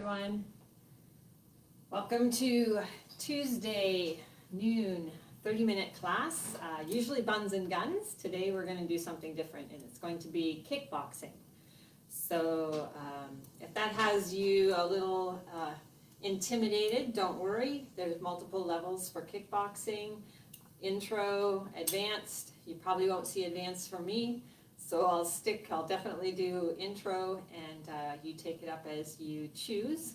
everyone. Welcome to Tuesday noon 30-minute class, usually buns and guns. Today we're going to do something different, and it's going to be kickboxing. So if that has you a little intimidated, don't worry. There's multiple levels for kickboxing, intro, advanced. You probably won't see advanced from me. So I'll definitely do intro, and you take it up as you choose.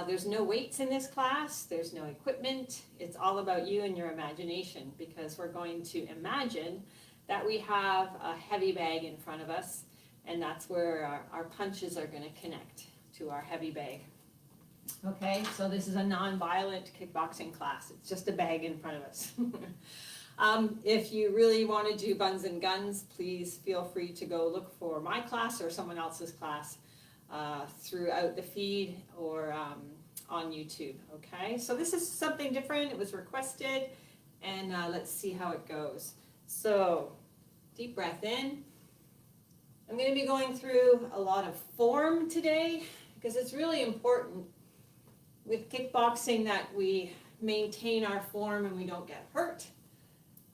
There's no weights in this class, there's no equipment. It's all about you and your imagination, because we're going to imagine that we have a heavy bag in front of us, and that's where our punches are going to connect to our heavy bag. Okay, so this is a non-violent kickboxing class. It's just a bag in front of us. If you really want to do buns and guns, please feel free to go look for my class or someone else's class throughout the feed or on YouTube. Okay, so this is something different. It was requested, and let's see how it goes. So deep breath in. I'm going to be going through a lot of form today, because it's really important with kickboxing that we maintain our form and we don't get hurt.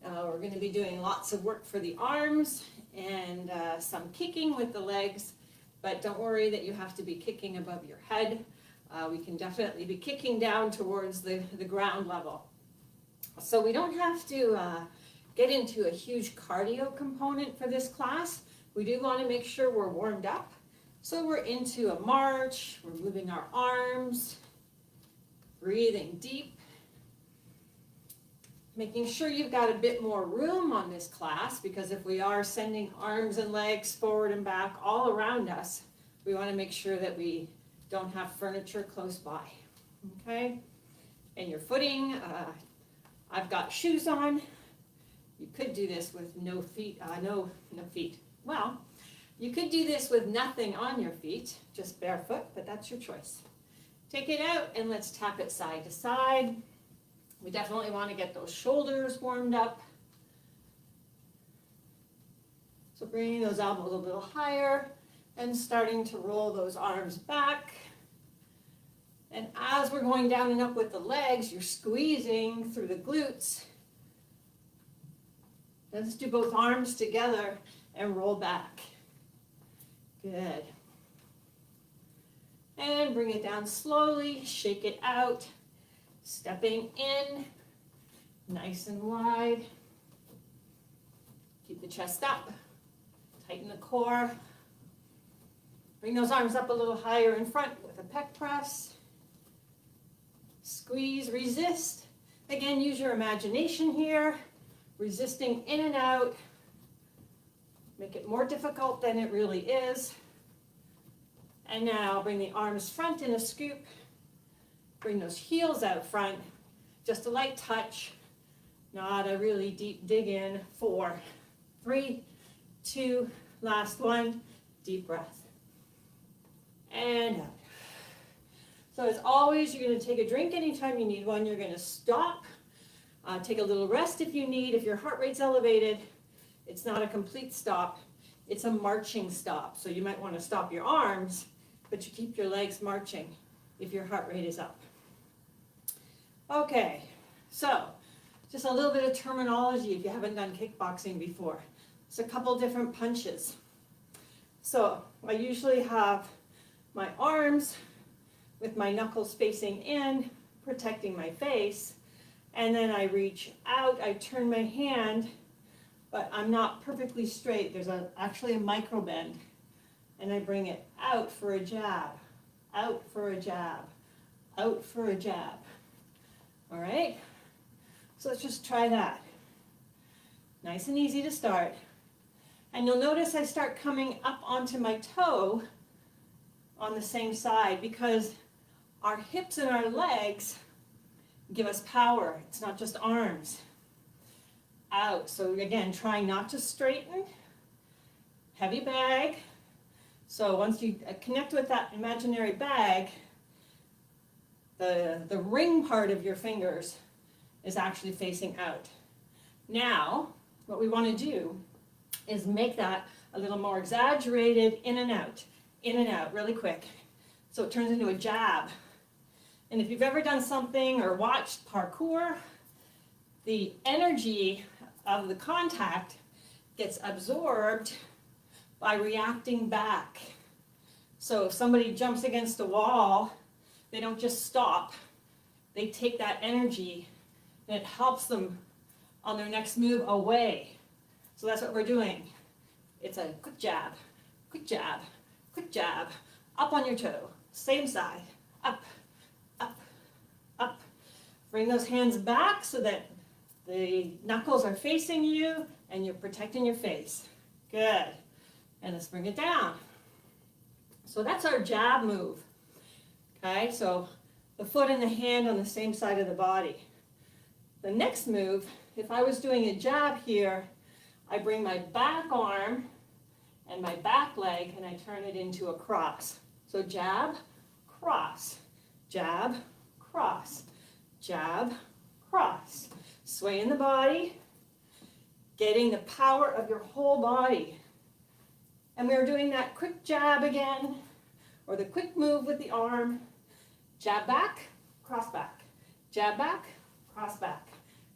We're going to be doing lots of work for the arms and some kicking with the legs, but don't worry that you have to be kicking above your head. We can definitely be kicking down towards the ground level. So we don't have to get into a huge cardio component for this class. We do want to make sure we're warmed up. So we're into a march, we're moving our arms, breathing deep. Making sure you've got a bit more room on this class, because if we are sending arms and legs forward and back all around us, we want to make sure that we don't have furniture close by. Okay? And your footing, I've got shoes on. You could do this with no feet, no feet. Well, you could do this with nothing on your feet, just barefoot, but that's your choice. Take it out and let's tap it side to side. We definitely want to get those shoulders warmed up. So bringing those elbows a little higher and starting to roll those arms back. And as we're going down and up with the legs, you're squeezing through the glutes. Let's do both arms together and roll back. Good. And bring it down slowly, shake it out. Stepping in, nice and wide. Keep the chest up, tighten the core. Bring those arms up a little higher in front with a pec press. Squeeze, resist. Again, use your imagination here. Resisting in and out. Make it more difficult than it really is. And now bring the arms front in a scoop. Bring those heels out front, just a light touch, not a really deep dig in. 4, 3, 2, last one, deep breath. And out. So as always, you're going to take a drink anytime you need one. You're going to stop, take a little rest if you need. If your heart rate's elevated, it's not a complete stop. It's a marching stop. So you might want to stop your arms, but you keep your legs marching if your heart rate is up. Okay, so just a little bit of terminology if you haven't done kickboxing before. It's a couple different punches. So I usually have my arms with my knuckles facing in, protecting my face, and then I reach out, I turn my hand, but I'm not perfectly straight. There's actually a micro bend, and I bring it out for a jab, out for a jab, out for a jab. All right, so let's just try that. Nice and easy to start. And you'll notice I start coming up onto my toe on the same side, because our hips and our legs give us power. It's not just arms. Out. So again, trying not to straighten. Heavy bag. So once you connect with that imaginary bag, the ring part of your fingers is actually facing out. Now, what we want to do is make that a little more exaggerated, in and out, really quick. So it turns into a jab. And if you've ever done something or watched parkour, the energy of the contact gets absorbed by reacting back. So if somebody jumps against a wall, they don't just stop. They take that energy and it helps them on their next move away. So that's what we're doing. It's a quick jab, quick jab, quick jab, up on your toe, same side, up, up, up. Bring those hands back so that the knuckles are facing you and you're protecting your face. Good. And let's bring it down. So that's our jab move. Okay, so the foot and the hand on the same side of the body. The next move, if I was doing a jab here, I bring my back arm and my back leg and I turn it into a cross. So jab, cross, jab, cross, jab, cross. Sway in the body, getting the power of your whole body. And we're doing that quick jab again, or the quick move with the arm. Jab back, cross back. Jab back, cross back.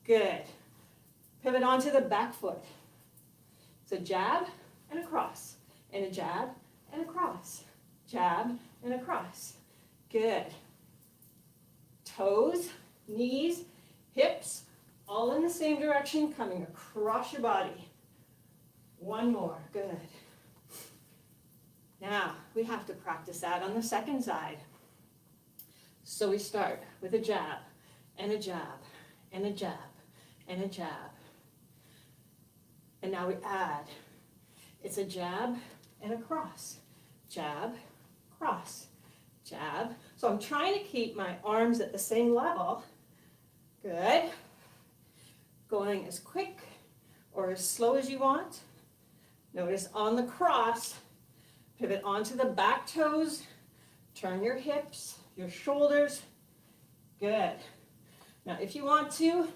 Good. Pivot onto the back foot. It's a jab and a cross, and a jab and a cross. Jab and a cross. Good. Toes, knees, hips, all in the same direction, coming across your body. One more. Good. Now, we have to practice that on the second side. So we start with a jab, and a jab, and a jab, and a jab. And now we add. It's a jab and a cross. Jab, cross, jab. So I'm trying to keep my arms at the same level. Good. Going as quick or as slow as you want. Notice on the cross, pivot onto the back toes, turn your hips, your shoulders. Good. Now if you want to,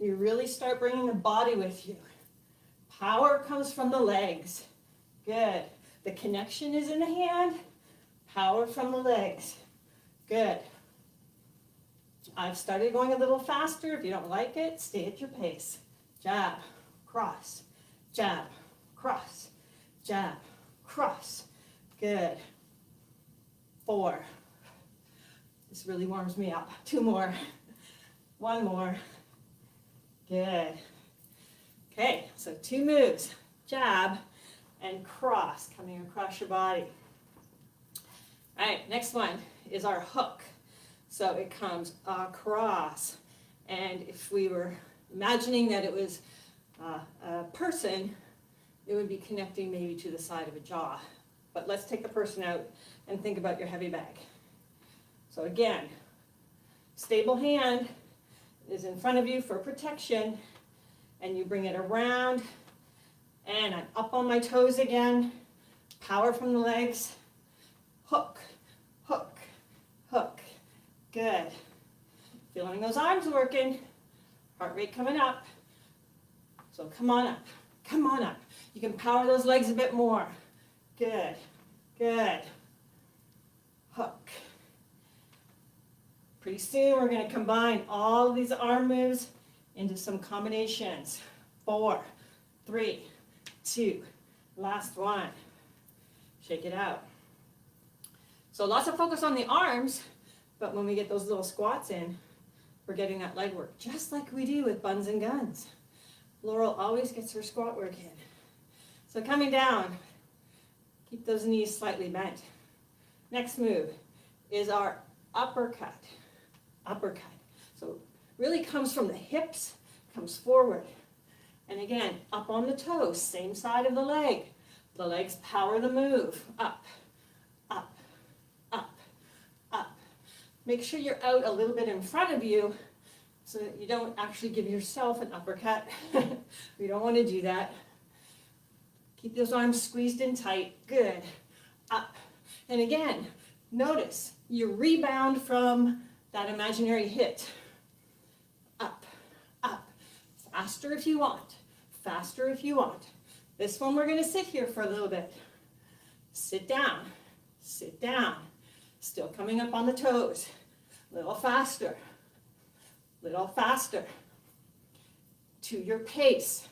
you really start bringing the body with you. Power comes from the legs. Good. The connection is in the hand, power from the legs. Good. I've started going a little faster. If you don't like it, stay at your pace. Jab, cross, jab, cross, jab, cross. Good. 4. This really warms me up. 2 more. 1 more. Good. Okay, so 2 moves. Jab and cross, coming across your body. All right, next one is our hook. So it comes across. And if we were imagining that it was a person, it would be connecting maybe to the side of a jaw. But let's take the person out and think about your heavy bag. So again, stable hand is in front of you for protection, and you bring it around, and I'm up on my toes again, power from the legs, hook, hook, hook. Good. Feeling those arms working, heart rate coming up. So come on up, come on up. You can power those legs a bit more. Good, good. Hook. Pretty soon we're going to combine all of these arm moves into some combinations. 4, 3, 2, last one. Shake it out. So lots of focus on the arms, but when we get those little squats in, we're getting that leg work, just like we do with buns and guns. Laurel always gets her squat work in. So coming down, keep those knees slightly bent. Next move is our uppercut. Uppercut. So really comes from the hips, comes forward. And again, up on the toes, same side of the leg. The legs power the move. Up, up, up, up. Make sure you're out a little bit in front of you so that you don't actually give yourself an uppercut. We don't want to do that. Keep those arms squeezed in tight. Good. Up. And again, notice you rebound from that imaginary hit. Up, up. Faster if you want. Faster if you want. This one we're going to sit here for a little bit. Sit down. Sit down. Still coming up on the toes. Little faster. Little faster. To your pace.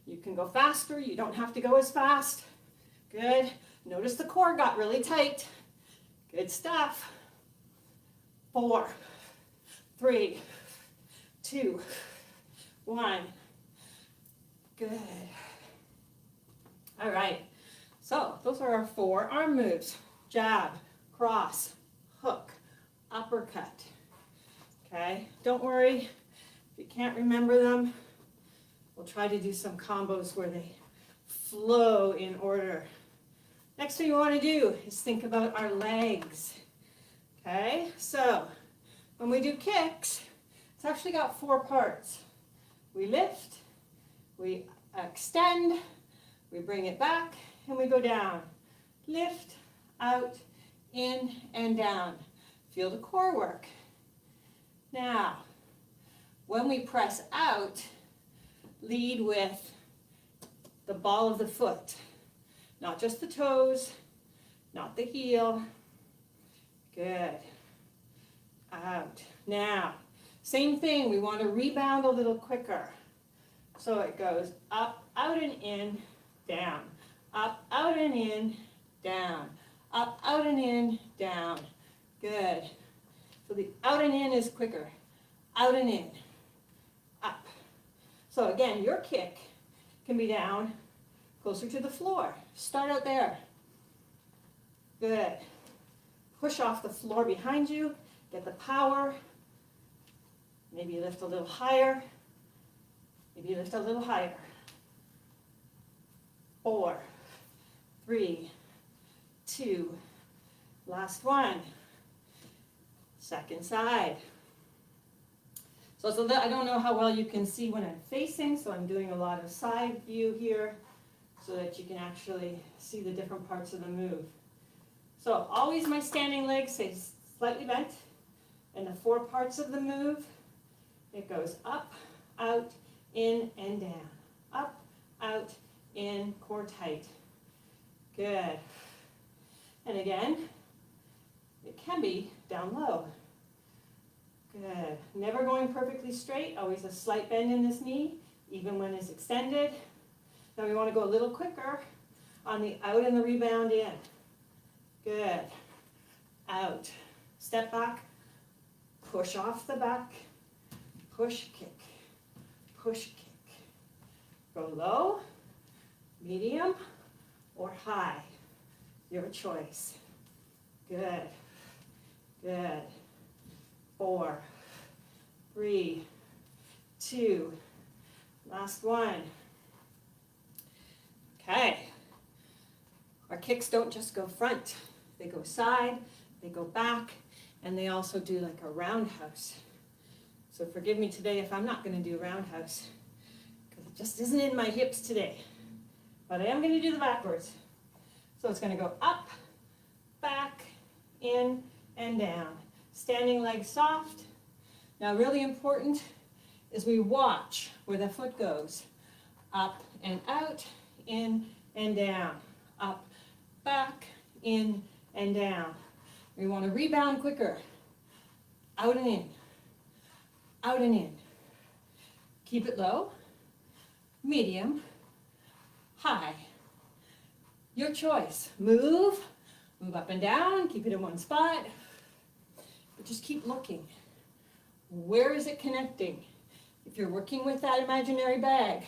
You can go faster. You don't have to go as fast. Good. Notice the core got really tight. Good stuff. 4, 3, 2, 1. Good. All right. So those are our 4 arm moves. Jab, cross, hook, uppercut. Okay. Don't worry if you can't remember them. We'll try to do some combos where they flow in order. Next thing you want to do is think about our legs. Okay, so when we do kicks, it's actually got 4 parts. We lift, we extend, we bring it back, and we go down. Lift, out, in, and down. Feel the core work. Now, when we press out, lead with the ball of the foot. Not just the toes, not the heel. Good. Out. Now, same thing, we want to rebound a little quicker. So it goes up, out and in, down. Up, out and in, down. Up, out and in, down. Good. So the out and in is quicker. Out and in. Up. So again, your kick can be down, closer to the floor. Start out there. Good. Push off the floor behind you. Get the power. Maybe lift a little higher. Maybe lift a little higher. 4, 3, 2. Last one. Second side. So I don't know how well you can see when I'm facing, so I'm doing a lot of side view here so that you can actually see the different parts of the move. So always my standing leg stays slightly bent, and the 4 parts of the move, it goes up, out, in, and down. Up, out, in, core tight. Good. And again, it can be down low. Good. Never going perfectly straight, always a slight bend in this knee, even when it's extended. Now we want to go a little quicker on the out and the rebound in. Good. Out. Step back. Push off the back. Push, kick. Push, kick. Go low, medium, or high. Your choice. Good. Good. 4, 3, 2. Last one. Okay. Our kicks don't just go front. They go side, they go back, and they also do like a roundhouse. So forgive me today if I'm not going to do a roundhouse, because it just isn't in my hips today. But I am going to do the backwards. So it's going to go up, back, in, and down. Standing leg soft. Now really important is we watch where the foot goes. Up and out, in and down. Up, back, in and down. We want to rebound quicker. Out and in. Out and in. Keep it low, medium, high. Your choice. Move up and down, keep it in one spot. But just keep looking. Where is it connecting? If you're working with that imaginary bag,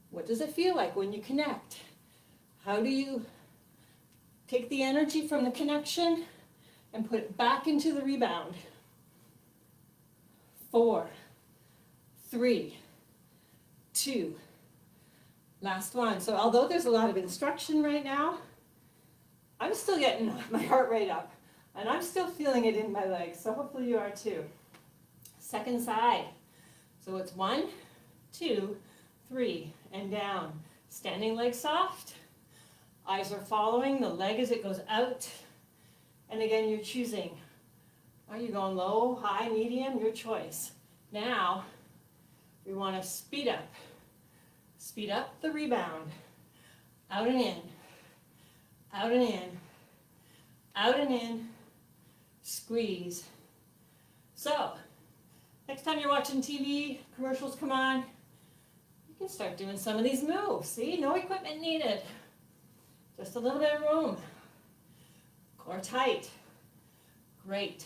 what does it feel like when you connect? How do you take the energy from the connection and put it back into the rebound? 4, 3, 2. Last one. So although there's a lot of instruction right now, I'm still getting my heart rate up. And I'm still feeling it in my legs, so hopefully you are too. Second side. So it's 1, 2, 3, and down. Standing leg soft. Eyes are following the leg as it goes out. And again, you're choosing. Are you going low, high, medium? Your choice. Now, we want to speed up. Speed up the rebound. Out and in. Out and in. out and in, squeeze. So, next time you're watching TV, commercials come on, you can start doing some of these moves. See, no equipment needed. Just a little bit of room. Core tight. Great.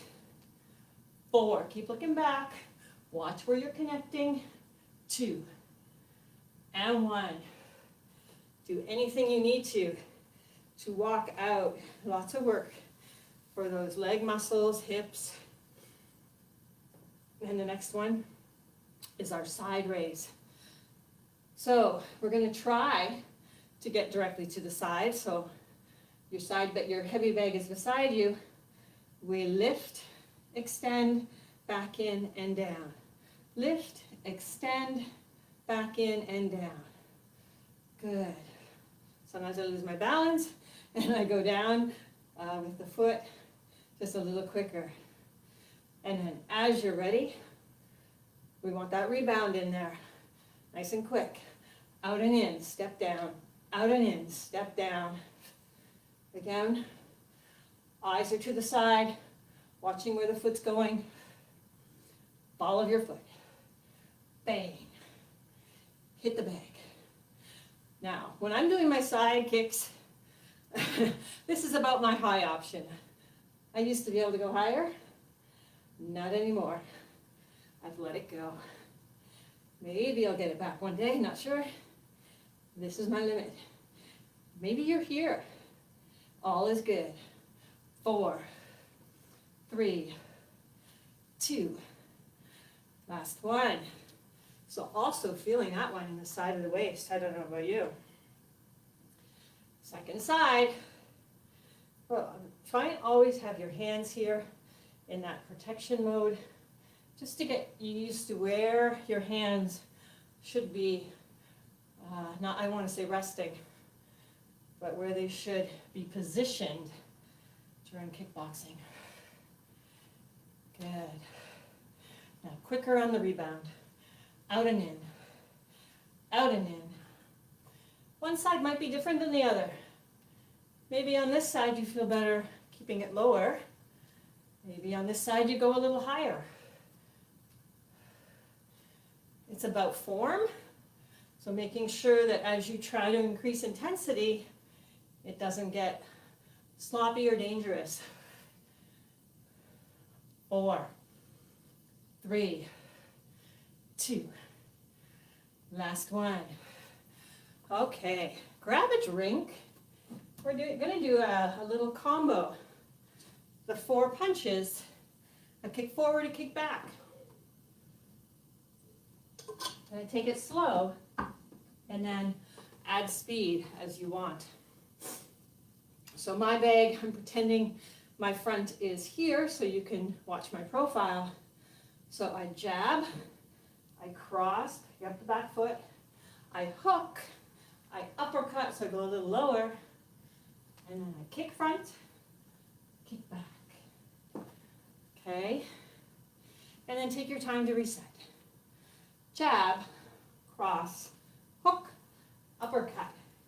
4, keep looking back. Watch where you're connecting. 2, and 1. Do anything you need to walk out. Lots of work for those leg muscles, hips. And the next one is our side raise. So we're going to try to get directly to the side. So your heavy bag is beside you. We lift, extend, back in and down. Lift, extend, back in and down. Good. Sometimes I lose my balance and I go down with the foot just a little quicker. And then as you're ready, we want that rebound in there. Nice and quick. Out and in, step down. Out and in, step down. Again, eyes are to the side, watching where the foot's going. Ball of your foot. Bang. Hit the bag. Now, when I'm doing my side kicks, this is about my high option. I used to be able to go higher. Not anymore. I've let it go. Maybe I'll get it back one day, not sure. This is my limit. Maybe you're here. All is good. 4, 3, 2. Last one. So also feeling that one in the side of the waist. I don't know about you. Second side. Well, try and always have your hands here in that protection mode, just to get you used to where your hands should be, not, I want to say resting, but where they should be positioned during kickboxing. Good. Now quicker on the rebound. Out and in. Out and in. One side might be different than the other. Maybe on this side you feel better keeping it lower. Maybe on this side you go a little higher. It's about form. So making sure that as you try to increase intensity, it doesn't get sloppy or dangerous. 4, 3, 2. Last one. Okay, grab a drink. We're going to do a little combo. The 4 punches, a kick forward, a kick back. And I take it slow, and then add speed as you want. So my bag, I'm pretending my front is here so you can watch my profile. So I jab, I cross, pick up the back foot, I hook, I uppercut, so I go a little lower, and then I kick front, kick back. Okay? And then take your time to reset. Jab, cross, hook, uppercut,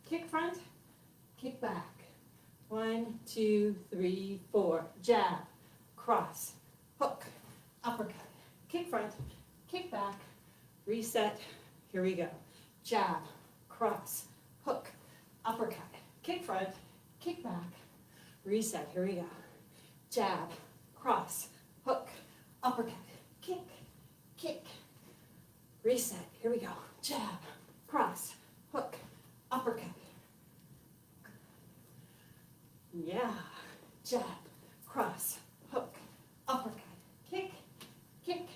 kick front, kick back. 1, 2, 3, 4. Jab, cross, hook, uppercut, kick front, kick back, reset. Here we go. Jab, cross, hook, uppercut, kick front, kick back, reset. Here we go. Jab, cross, hook, uppercut, kick, kick, reset. Here we go. Jab, cross, hook, uppercut. Yeah. Jab, cross, hook, uppercut, kick, kick.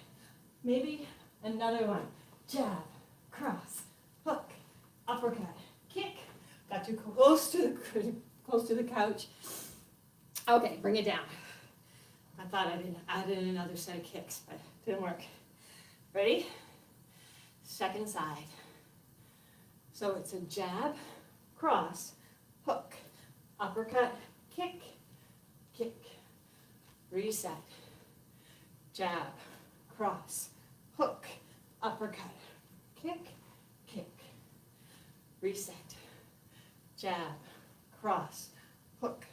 Maybe another one. Jab, cross, hook, uppercut, kick. Got too close to the couch. Okay, bring it down. I thought I added another set of kicks, but it didn't work. Ready? Second side. So it's a jab, cross, hook, uppercut, kick, kick, reset. Jab, cross, hook, uppercut, kick, kick, reset. Jab, cross, hook,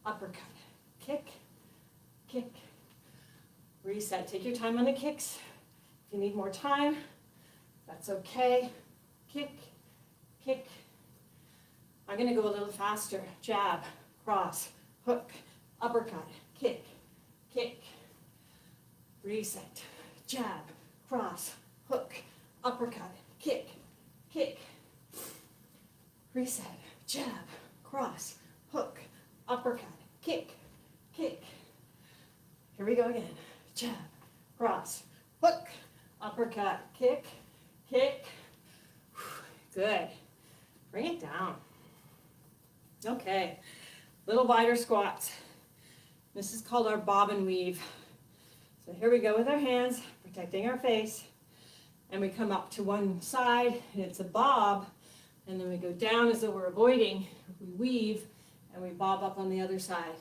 uppercut, kick, kick, reset. Take your time on the kicks. If you need more time, that's okay. Kick, kick. I'm going to go a little faster. Jab, cross, hook, uppercut, kick, kick, reset. Jab, cross, hook, uppercut, kick, kick, reset. Jab, cross, hook, uppercut, kick, kick. Here we go again. Jab, cross, hook, uppercut, kick, kick. Good. Bring it down. Okay. Little wider squats. This is called our bob and weave. So here we go with our hands, protecting our face. And we come up to one side, and it's a bob. And then we go down as though we're avoiding. We weave, and we bob up on the other side.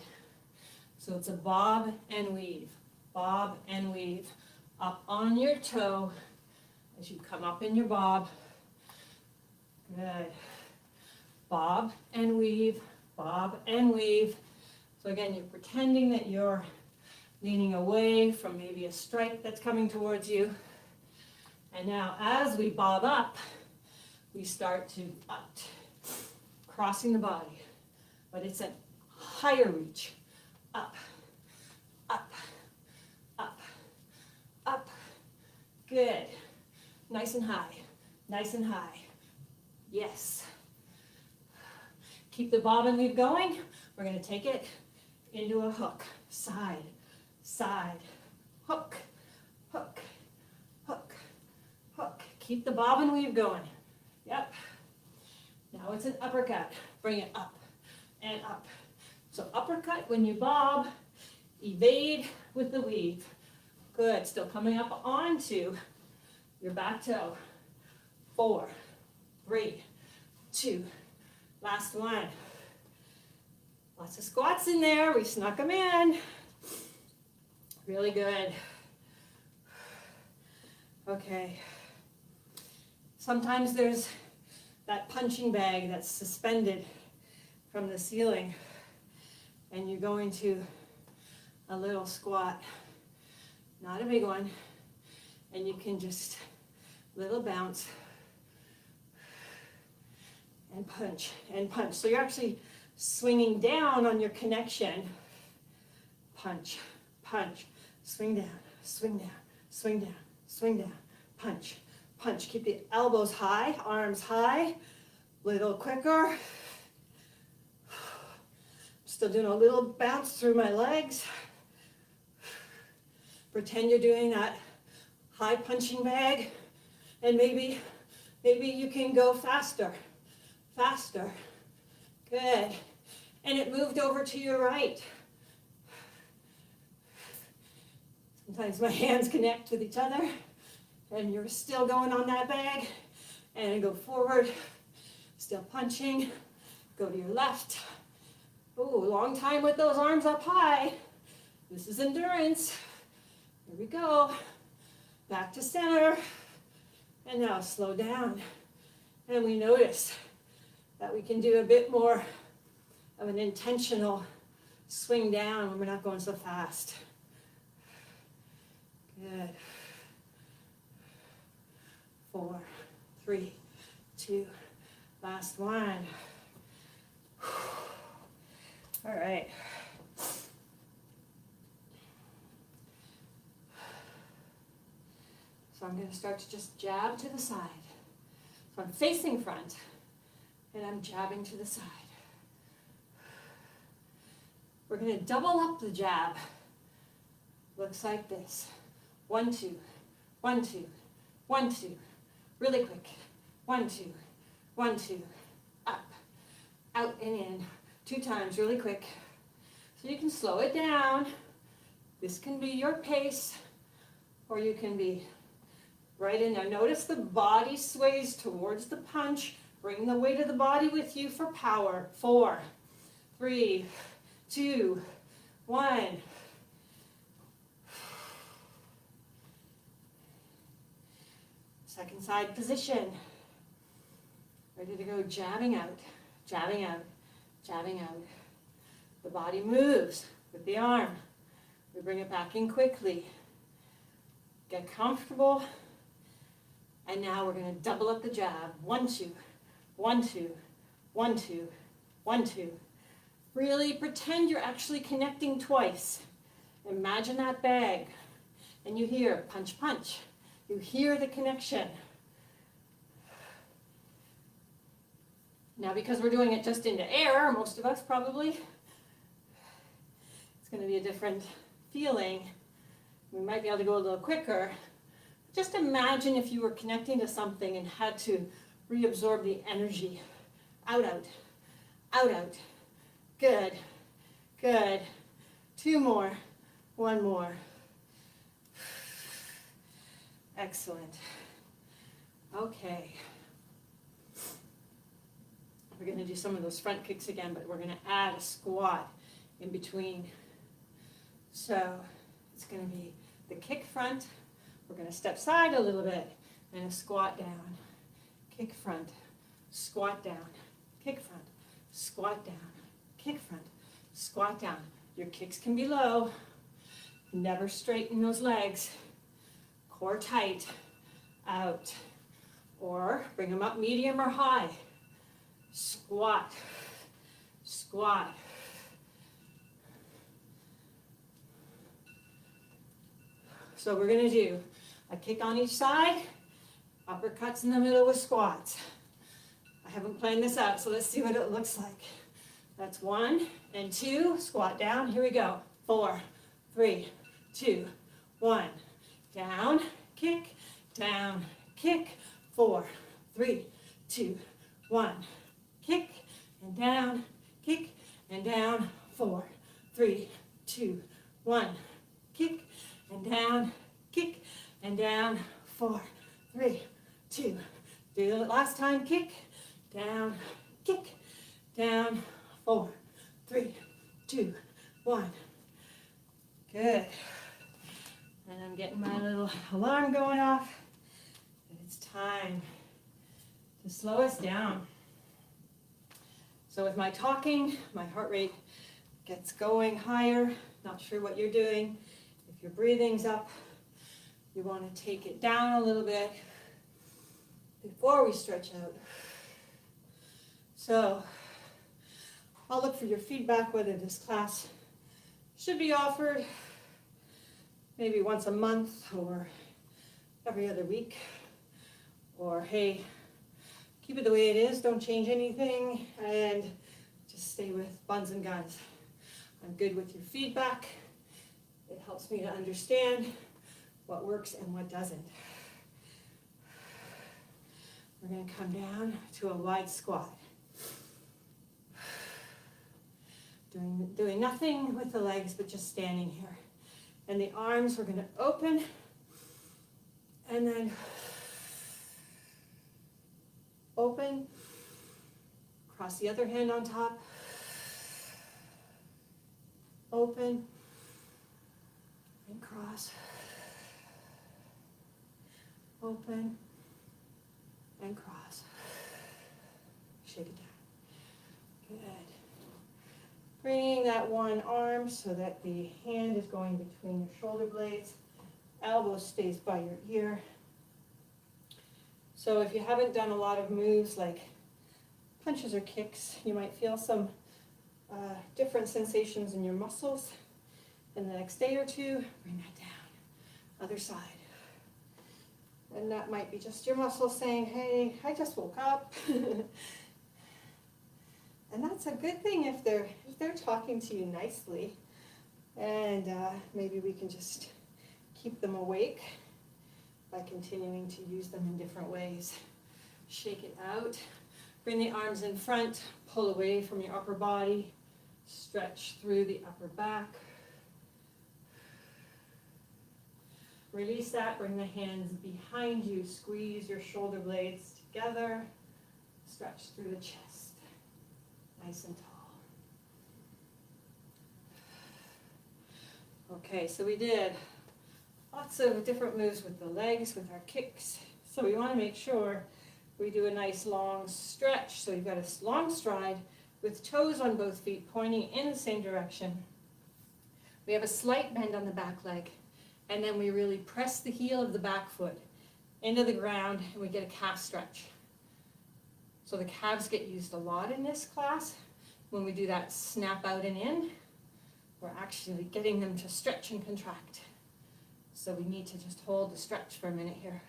So it's a bob and weave. Bob and weave. Up on your toe as you come up in your bob. Good. Bob and weave, bob and weave. So again, you're pretending that you're leaning away from maybe a strike that's coming towards you. And now as we bob up, we start to crossing the body. But it's a higher reach. Up, up, up, up. Good. Nice and high, nice and high. Yes. Keep the bob and weave going. We're going to take it into a hook. Side, side, hook, hook, hook, hook. Keep the bob and weave going. Yep. Now it's an uppercut. Bring it up and up. So uppercut when you bob, evade with the weave. Good. Still coming up onto your back toe. 4, 3, 2, last one. Lots of squats in there. We snuck them in. Really good. Okay. Sometimes there's that punching bag that's suspended from the ceiling, and you go into a little squat. Not a big one. And you can just little bounce and punch and punch. So you're actually swinging down on your connection. Punch, punch, swing down, swing down, swing down, swing down, punch, punch. Keep the elbows high, arms high, little quicker. Still doing a little bounce through my legs. Pretend you're doing that high punching bag, and maybe you can go faster, faster. Good. And it moved over to your right. Sometimes my hands connect with each other, and you're still going on that bag, and go forward, still punching, go to your left. Oh, long time with those arms up high. This is endurance. Here we go. Back to center. And now slow down. And we notice that we can do a bit more of an intentional swing down when we're not going so fast. Good. 4, 3, 2, last one. All right. So I'm going to start to just jab to the side. So I'm facing front, and I'm jabbing to the side. We're going to double up the jab. Looks like this. 1, 2, 1, 2, 1, 2. Really quick. 1, 2, 1, 2. Up, out and in. 2 times, really quick. So you can slow it down. This can be your pace, or you can be right in there. Notice the body sways towards the punch. Bring the weight of the body with you for power. 4, 3, 2, 1. Second side position. Ready to go, jabbing out, jabbing out, jabbing out. The body moves with the arm. We bring it back in quickly. Get comfortable. And now we're going to double up the jab. 1, 2, 1, 2, 1, 2, 1, 2. Really pretend you're actually connecting twice. Imagine that bag. And you hear punch, punch. You hear the connection. Now, because we're doing it just into air, most of us probably, it's going to be a different feeling. We might be able to go a little quicker. Just imagine if you were connecting to something and had to reabsorb the energy. Out, out, out, out. Good, good. 2 more, 1 more. Excellent. Okay. We're going to do some of those front kicks again, but we're going to add a squat in between. So it's going to be the kick front. We're going to step side a little bit and a squat down. Kick front, squat down, kick front, squat down, kick front, squat down. Your kicks can be low. Never straighten those legs. Core tight, out. Or bring them up medium or high. Squat, squat. So we're going to do a kick on each side, uppercuts in the middle with squats. I haven't planned this out, so let's see what it looks like. That's 1 and 2, squat down. Here we go. 4, 3, 2, 1. Down, kick, 4, 3, 2, 1. Kick and down, 4, 3, 2, 1. Kick and down, 4, 3, 2. Do it last time, kick, down, 4, 3, 2, 1. Good. And I'm getting my little alarm going off. It's time to slow us down. So with my talking, my heart rate gets going higher. Not sure what you're doing. If your breathing's up, you want to take it down a little bit before we stretch out. So I'll look for your feedback whether this class should be offered maybe once a month or every other week. Or hey, keep it the way it is, don't change anything, and just stay with buns and guns. I'm good with your feedback. It helps me to understand what works and what doesn't. We're going to come down to a wide squat. Doing nothing with the legs, but just standing here. And the arms, we're going to open, and then open, cross the other hand on top, open, and cross, open, and cross. Shake it down. Good. Bringing that one arm so that the hand is going between your shoulder blades, elbow stays by your ear. So if you haven't done a lot of moves like punches or kicks, you might feel some different sensations in your muscles. And the next day or two, bring that down. Other side. And that might be just your muscles saying, hey, I just woke up. And that's a good thing if they're talking to you nicely. And maybe we can just keep them awake by continuing to use them in different ways. Shake it out. Bring the arms in front. Pull away from your upper body. Stretch through the upper back. Release that. Bring the hands behind you. Squeeze your shoulder blades together. Stretch through the chest. Nice and tall. Okay, so we did lots of different moves with the legs, with our kicks. So we want to make sure we do a nice long stretch. So you've got a long stride with toes on both feet pointing in the same direction. We have a slight bend on the back leg, and then we really press the heel of the back foot into the ground, and we get a calf stretch. So the calves get used a lot in this class. When we do that snap out and in, we're actually getting them to stretch and contract. So we need to just hold the stretch for a minute here.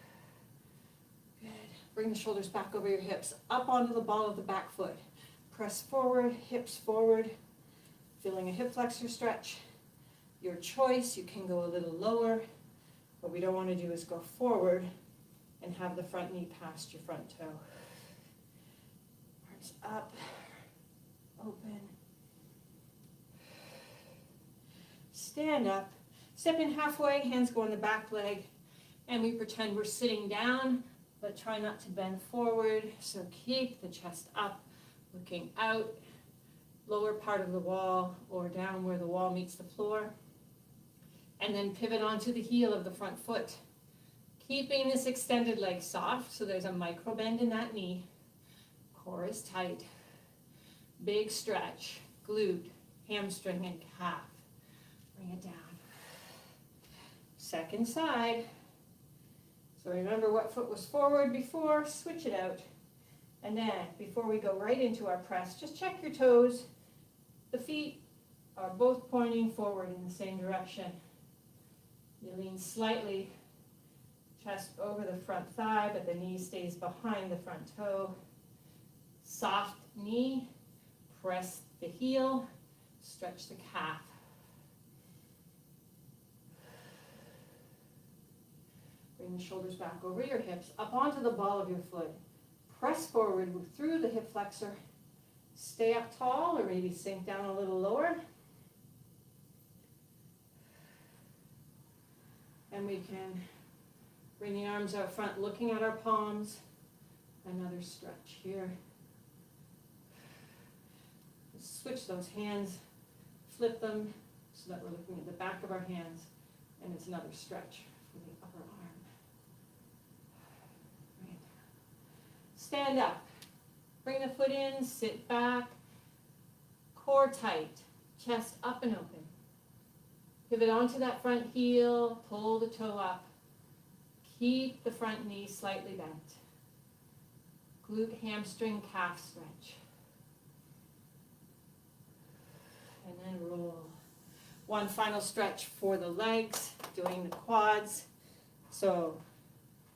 Good. Bring the shoulders back over your hips, up onto the ball of the back foot. Press forward, hips forward, feeling a hip flexor stretch. Your choice, you can go a little lower. What we don't want to do is go forward and have the front knee past your front toe. Arms up, open. Stand up, step in halfway, hands go on the back leg, and we pretend we're sitting down, but try not to bend forward. So keep the chest up, looking out, lower part of the wall or down where the wall meets the floor. And then pivot onto the heel of the front foot. Keeping this extended leg soft, so there's a micro bend in that knee. Core is tight. Big stretch, glute, hamstring, and calf. Bring it down. Second side. So remember what foot was forward before, switch it out. And then, before we go right into our press, just check your toes. The feet are both pointing forward in the same direction. You lean slightly, chest over the front thigh, but the knee stays behind the front toe. Soft knee, press the heel, stretch the calf. Bring the shoulders back over your hips, up onto the ball of your foot. Press forward through the hip flexor. Stay up tall or maybe sink down a little lower. And we can bring the arms out front, looking at our palms. Another stretch here. Switch those hands, flip them so that we're looking at the back of our hands, and it's another stretch from the upper arm. Right. Stand up. Bring the foot in, sit back, core tight, chest up and open. Pivot onto that front heel, pull the toe up. Keep the front knee slightly bent. Glute, hamstring, calf stretch. And then roll. One final stretch for the legs, doing the quads. So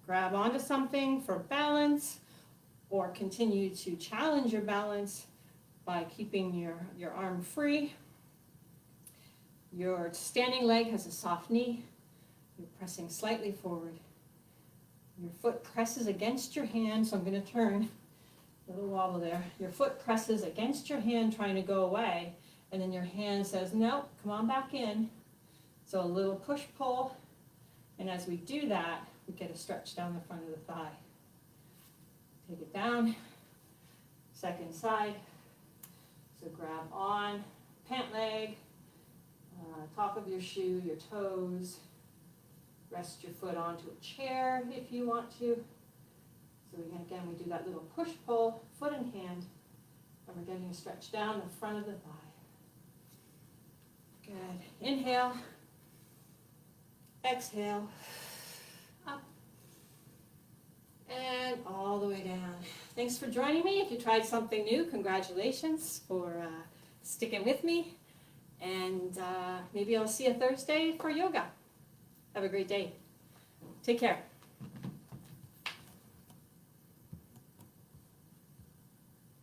grab onto something for balance, or continue to challenge your balance by keeping your arm free. Your standing leg has a soft knee. You're pressing slightly forward. Your foot presses against your hand, so I'm going to turn. A little wobble there. Your foot presses against your hand, trying to go away, and then your hand says, no, come on back in. So a little push-pull, and as we do that, we get a stretch down the front of the thigh. Take it down, second side. So grab on, pant leg, top of your shoe, your toes. Rest your foot onto a chair if you want to. So again, we do that little push-pull, foot and hand, and we're getting a stretch down the front of the thigh. Good. Inhale, exhale, up, and all the way down. Thanks for joining me. If you tried something new, congratulations for sticking with me. And maybe I'll see you Thursday for yoga. Have a great day. Take care.